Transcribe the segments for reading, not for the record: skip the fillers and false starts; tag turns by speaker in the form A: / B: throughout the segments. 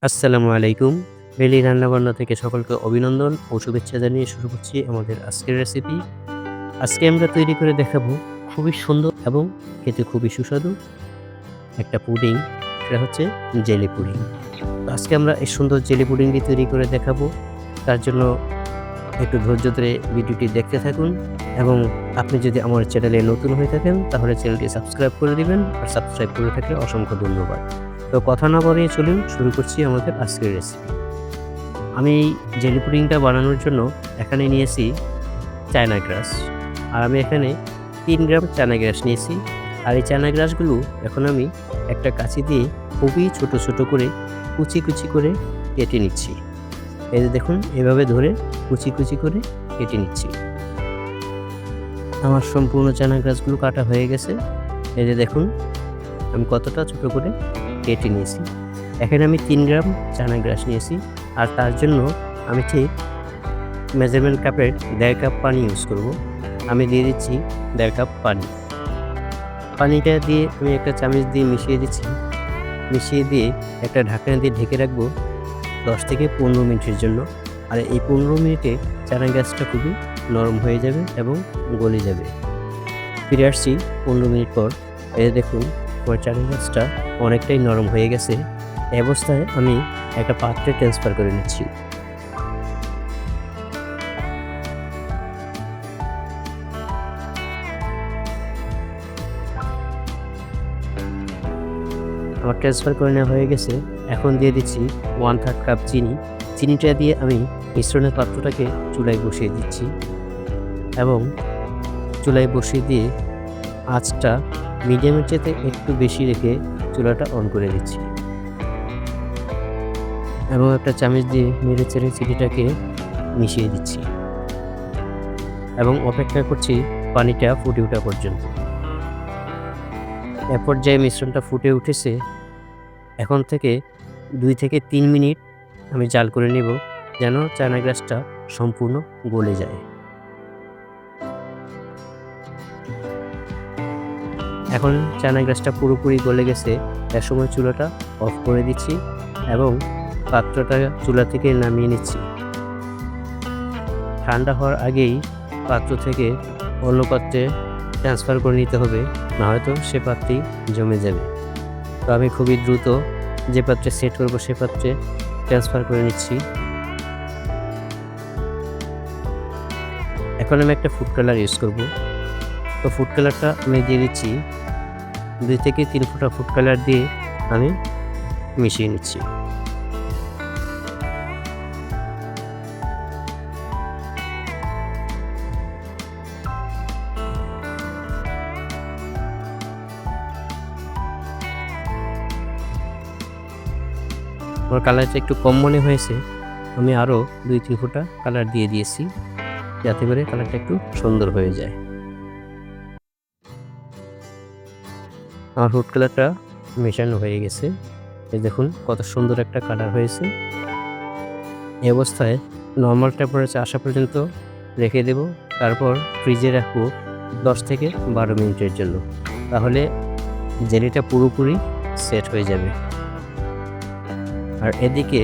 A: আসসালামু আলাইকুম। বেলি রান্নাবান্না থেকে সকলকে অভিনন্দন ও শুভেচ্ছা জানিয়ে শুরু করছি আমাদের আজকের রেসিপি। আজকে আমরা তৈরি করে দেখাবো খুবই সুন্দর এবং খেতে খুবই সুস্বাদু একটা পুডিং। সেটা হচ্ছে জেলি পুডিং। তো আজকে আমরা এই সুন্দর জেলি পুডিংটি তৈরি করে দেখাবো। তার জন্য একটু ধৈর্য ধরে ভিডিওটি দেখতে থাকুন এবং আপনি যদি আমার চ্যানেলে নতুন হয়ে থাকেন তাহলে চ্যানেলটি সাবস্ক্রাইব করে দিবেন, আর সাবস্ক্রাইব করে থাকলে অসংখ্য ধন্যবাদ। তো কথা না বাড়িয়ে চলুন শুরু করছি আমাদের আজকের রেসিপি। আমি এই জেলি পুডিংটা বানানোর জন্য এখানে নিয়েছি চায়না গ্রাস। আর আমি এখানে ৩ গ্রাম চায়না গ্রাস নিয়েছি। আর এই চায়না গ্রাসগুলো এখন আমি একটা কাঁচি দিয়ে খুবই ছোট, ছোট করে কুচি, কুচি করে কেটে নিচ্ছি। এই যে দেখুন, এভাবে ধরে কুচি, কুচি করে কেটে নিচ্ছি। আমার সম্পূর্ণ চায়না গ্রাসগুলো কাটা হয়ে গেছে। এই যে দেখুন আমি কতটা ছোট করে কেটে নিয়েছি। এখানে আমি ৩ গ্রাম চায়না গ্রাস নিয়েছি। আর তার জন্য আমি ঠিক মেজারমেন্ট কাপের ১.৫ কাপ পানি ইউজ করব। আমি দিয়ে দিচ্ছি ১.৫ কাপ পানি। পানিটা দিয়ে আমি একটা চামচ দিয়ে মিশিয়ে দিচ্ছি। মিশিয়ে দিয়ে একটা ঢাকনা দিয়ে ঢেকে রাখবো ১০ থেকে ১৫ মিনিটের জন্য। আর এই ১৫ মিনিটে চায়না গ্রাসটা খুবই নরম হয়ে যাবে এবং গলে যাবে। ফিরে আসছি ১৫ মিনিট পর। এই দেখুন আমার চায়না গ্রাসটা অনেকটাই নরম হয়ে গেছে। এই অবস্থায় আমি একটা পাত্রে ট্রান্সফার করে নিচ্ছি। আমার ট্রান্সফার করে নেওয়া হয়ে গেছে। এখন দিয়ে দিচ্ছি 1/3 কাপ চিনি। চিনিটা দিয়ে আমি মিশ্রণের পাত্রটাকে চুলায় বসিয়ে দিচ্ছি এবং চুলায় বসিয়ে দিয়ে আঁচটা মিডিয়ামের চেয়ে একটু বেশি রেখে চুলাটা অন করে দিচ্ছি এবং একটা চামচ দিয়ে নেড়ে চেড়ে চিনিটাকে মিশিয়ে দিচ্ছি এবং অপেক্ষা করছি পানিটা ফুটে ওঠা পর্যন্ত। এ পর্যায়ে মিশ্রণটা ফুটে উঠেছে। এখন থেকে ২ থেকে ৩ মিনিট আমি জাল করে নেব, যেন চায়না গ্রাসটা সম্পূর্ণ গলে যায়। এখন চায়না গ্রাসটা পুরোপুরি গলে গেছে। এ সময় চুলাটা অফ করে দিচ্ছি এবং পাত্রটা চুলা থেকে নামিয়ে নিচ্ছি। ঠান্ডা হওয়ার আগেই পাত্র থেকে অন্য পাত্রে ট্রান্সফার করে নিতে হবে, না হয়তো সে পাত্রেই জমে যাবে। তো আমি খুবই দ্রুত যে পাত্রে সেট করব সে পাত্রে ট্রান্সফার করে নিচ্ছি। এখন আমি একটা ফুড কালার ইউজ করব। তো ফুড কালারটা আমি দিয়ে দিচ্ছি। ২ থেকে ৩ ফোঁটা ফুড কালার দিয়ে আমি মিশিয়ে নিচ্ছি। আমার কালারটা একটু কম মনে হয়েছে, আমি আরও ২-৩ ফোঁটা কালার দিয়ে দিয়েছি, যাতে করে কালারটা একটু সুন্দর হয়ে যায়। আমার ফুড কালারটা মেশানো হয়ে গেছে। এই দেখুন কত সুন্দর একটা কালার হয়েছে। এই অবস্থায় নর্মাল টেম্পারেচার আসা পর্যন্ত রেখে দেব। তারপর ফ্রিজে রাখবো ১০ থেকে ১২ মিনিটের জন্য। তাহলে জেলিটা পুরোপুরি সেট হয়ে যাবে। আর এদিকে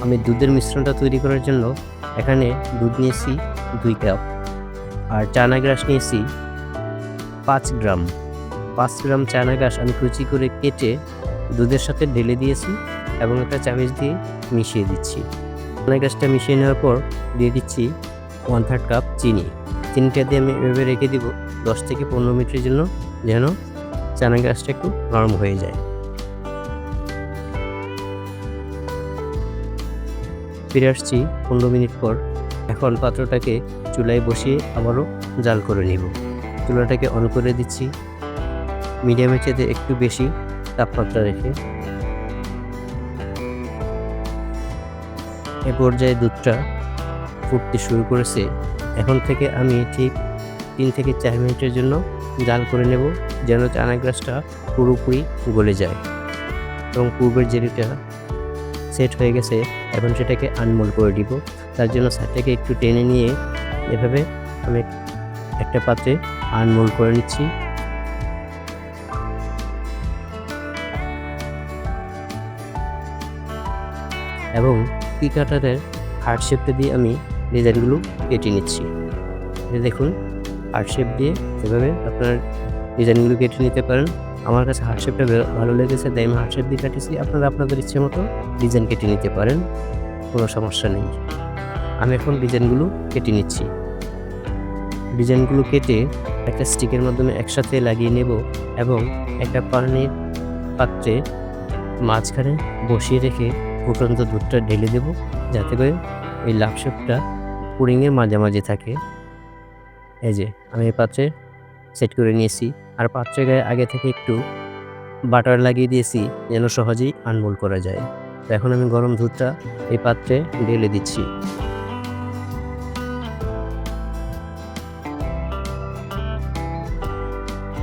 A: আমি দুধের মিশ্রণটা তৈরি করার জন্য এখানে দুধ নিয়েছি ২ কাপ আর চায়না গ্রাস নিয়েছি ৫ গ্রাম। ৫ গ্রাম চায়না গ্রাস আমি কুচি করে কেটে দুধের সাথে ঢেলে দিয়েছি এবং একটা চামচ দিয়ে মিশিয়ে দিচ্ছি। চায়না গ্রাসটা মিশিয়ে নেওয়ার পর দিয়ে দিচ্ছি 1/3 কাপ চিনি। চিনিটা দিয়ে আমি এভাবে রেখে দিব ১০ থেকে ১৫ মিনিটের জন্য, যেন চায়না গ্রাসটা একটু নরম হয়ে যায়। ফিরে আসছি ১৫ মিনিট পর। এখন পাত্রটাকে চুলায় বসিয়ে আবারও জাল করে নিব। চুলাটাকে অন করে দিচ্ছি মিডিয়ামের চেয়ে একটু বেশি তাপমাত্রা রেখে। এ পর্যায়ে দুধটা ফুটতে শুরু করেছে। এখন থেকে আমি ঠিক ৩ থেকে ৪ মিনিটের জন্য জাল করে নেব, যেন চায়না গ্রাসটা পুরোপুরি গলে যায় এবং পূর্বের জেলিটা সেট হয়ে গেছে। এখন সেটাকে আনমোল্ড করে দিব। তার জন্য সাইডটাকে একটু টেনে নিয়ে এভাবে আমি একটা পাত্রে আনমোল্ড করে নিচ্ছি। এবং পি কাটারের হার্ট শেপটা দিয়ে আমি ডিজাইনগুলো কেটে নিচ্ছি। এই দেখুন হার্ট শেপ দিয়ে এভাবে আপনার ডিজাইনগুলো কেটে নিতে পারেন। আমার কাছে হার্ট শেপটা ভালো লেগেছে, তাই আমি হার্ট শেপ দিয়ে কাটিয়েছি। আপনারা আপনাদের ইচ্ছে মতো ডিজাইন কেটে নিতে পারেন, কোনো সমস্যা নেই। আমি এখন ডিজাইনগুলো কেটে নিচ্ছি। ডিজাইনগুলো কেটে একটা স্টিকের মাধ্যমে একসাথে লাগিয়ে নেব এবং একটা পানির পাত্রে মাঝখানে বসিয়ে রেখে ফুটন্ত দুধটা ঢেলে দেব, যাতে করে এই লাভ শেপটা পুডিংয়ের মাঝামাঝি থাকে। এই যে আমি এই পাত্রে সেট করে নিয়েছি, আর পাত্রের গায়ে আগে থেকে একটু বাটার লাগিয়ে দিয়েছি যেন সহজেই আনমোল্ড করা যায়। তো এখন আমি গরম দুধটা এই পাত্রে ঢেলে দিচ্ছি।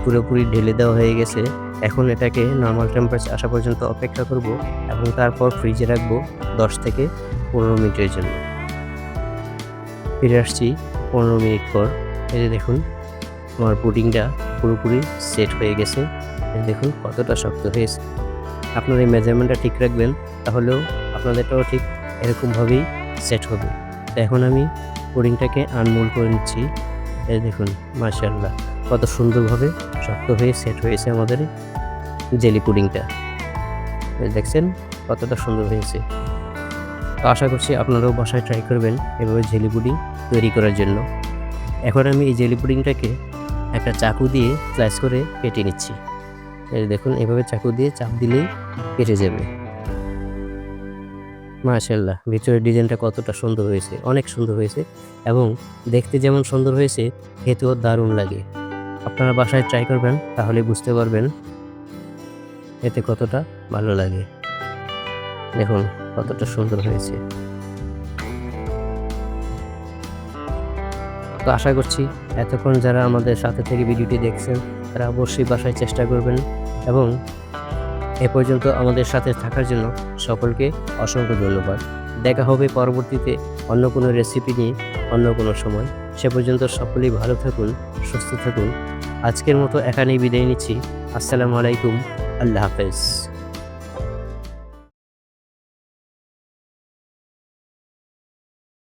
A: পুরোপুরি ঢেলে দেওয়া হয়ে গেছে। এখন এটাকে নর্মাল টেম্পারেচার আসা পর্যন্ত অপেক্ষা করব এবং তারপর ফ্রিজে রাখবো 10 থেকে 15 মিনিটের জন্য। ফিরে আসছি 15 মিনিট পর। এই যে দেখুন আমার পুডিংটা পুরোপুরি সেট হয়ে গেছে। এই দেখুন কতটা শক্ত হয়েছে। আপনার এই মেজারমেন্টটা ঠিক রাখবেন, তাহলেও আপনাদেরটাও ঠিক এরকমভাবেই সেট হবে। তো এখন আমি পুডিংটাকে আনমোল্ড করে নিচ্ছি। এই দেখুন মাশাআল্লাহ কত সুন্দরভাবে শক্ত হয়ে সেট হয়েছে আমাদের জেলি পুডিংটা। দেখছেন কতটা সুন্দর হয়েছে। তো আশা করছি আপনারাও বাসায় ট্রাই করবেন এভাবে জেলি পুডিং তৈরি করার জন্য। এখন আমি এই জেলি পুডিংটাকে একটা চাকু দিয়ে স্লাইস করে কেটে নিচ্ছি। এই দেখুন এভাবে চাকু দিয়ে চাপ দিলেই কেটে যাবে। মাশাআল্লাহ ভিতরের ডিজাইনটা কতটা সুন্দর হয়েছে, অনেক সুন্দর হয়েছে এবং দেখতে যেমন সুন্দর হয়েছে খেতেও দারুণ লাগে। আপনারা বাসায় ট্রাই করবেন, তাহলে বুঝতে পারবেন এতে কতটা ভালো লাগে। দেখুন কতটা সুন্দর হয়েছে। তো আশা করছি এতক্ষণ যারা আমাদের সাথে থেকে ভিডিওটি দেখছেন তারা অবশ্যই বাসায় চেষ্টা করবেন এবং এ পর্যন্ত আমাদের সাথে থাকার জন্য সকলকে অসংখ্য ধন্যবাদ। দেখা হবে পরবর্তীতে অন্য কোনো রেসিপি নিয়ে অন্য কোনো সময়। সে পর্যন্ত সকলেই ভালো থাকুন, সুস্থ থাকুন। আজকের মতো এখানেই বিদায় নিচ্ছি। আসসালামু আলাইকুম, আল্লাহ হাফেজ।